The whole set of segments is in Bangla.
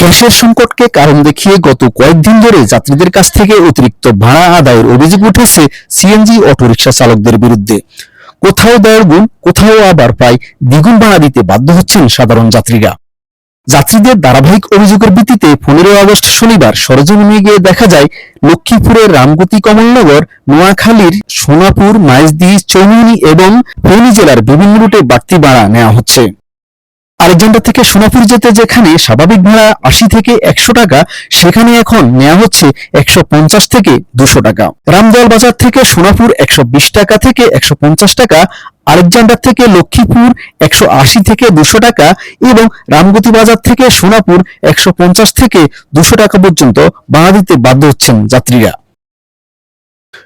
গ্যাসের সংকটকে কারণ দেখিয়ে গত কয়েকদিন ধরে যাত্রীদের কাছ থেকে অতিরিক্ত ভাড়া আদায়ের অভিযোগ উঠেছে সিএনজি অটোরিকশা চালকদের বিরুদ্ধে। কোথাও দেড় গুণ, কোথাও আবার প্রায় দ্বিগুণ ভাড়া দিতে বাধ্য হচ্ছেন সাধারণ যাত্রীরা। যাত্রীদের ধারাবাহিক অভিযোগের ভিত্তিতে 15 আগস্ট শনিবার সরেজমিনে গিয়ে দেখা যায় লক্ষ্মীপুরের রামগতি, কমলনগর, নোয়াখালীর সোনাপুর, মাইজদী, চৌমুহনী এবং ফেনী জেলার বিভিন্ন রুটে বাড়তি ভাড়া নেওয়া হচ্ছে। আলেকজান্ডার থেকে সোনাপুর যেতে যেখানে স্বাভাবিক ভাড়া 80 থেকে 100 টাকা, সেখানে এখন নেওয়া হচ্ছে 150 থেকে 200 টাকা। রামদয়াল বাজার থেকে সোনাপুর 120 টাকা থেকে 150 টাকা, আলেকজান্ডার থেকে লক্ষ্মীপুর 180 থেকে 200 টাকা এবং রামগতি বাজার থেকে সোনাপুর 150 থেকে 200 টাকা পর্যন্ত ভাড়া দিতে বাধ্য হচ্ছেন যাত্রীরা।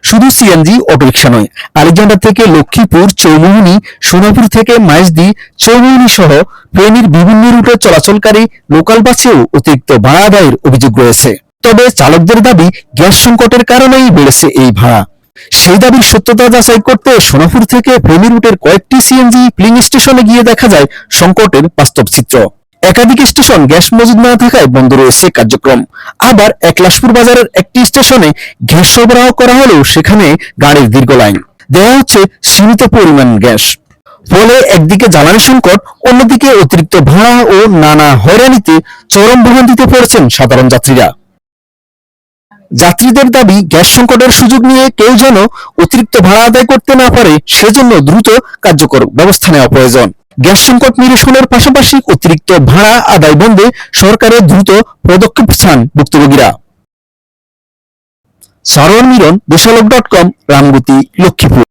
শুধু সিএনজি অটোরিকশা নয়, আলেকজান্ডার থেকে লক্ষ্মীপুর, চৌমুহনী, সোনাপুর থেকে মাইজদী, চৌমুহনী সহ ফেনীর বিভিন্ন রুটে চলাচলকারী লোকাল বাসেও অতিরিক্ত ভাড়া আদায়ের অভিযোগ রয়েছে। তবে চালকদের দাবি, গ্যাস সংকটের কারণেই বেড়েছে এই ভাড়া। সেই দাবির সত্যতা যাচাই করতে সোনাপুর থেকে ফেনী রুটের কয়েকটি সিএনজি ফিলিং স্টেশনে গিয়ে দেখা যায় সংকটের বাস্তব চিত্র। একাধিক স্টেশন গ্যাস মজুদ না থাকায় বন্ধ রয়েছে কার্যক্রম। আবার একলাশপুর বাজারের একটি স্টেশনে গ্যাস সরবরাহ করা হলেও সেখানে গাড়ির দীর্ঘ লাইন, দেওয়া হচ্ছে সীমিত পরিমাণ গ্যাস। ফলে একদিকে জ্বালানি সংকট, অন্যদিকে অতিরিক্ত ভাড়া ও নানা হয়রানিতে চরম ভোগান্তিতে পড়েছেন সাধারণ যাত্রীরা। যাত্রীদের দাবি, গ্যাস সংকটের সুযোগ নিয়ে কেউ যেন অতিরিক্ত ভাড়া আদায় করতে না পারে, সেজন্য দ্রুত কার্যকর ব্যবস্থা নেওয়া প্রয়োজন। গ্যাস সংকট নিরসনের পাশাপাশি অতিরিক্ত ভাড়া আদায় বন্ধে সরকারের দ্রুত পদক্ষেপ চান ভুক্তভোগীরা। সারোয়ার মিলন, দেশালোক.com, রামগতি, লক্ষ্মীপুর।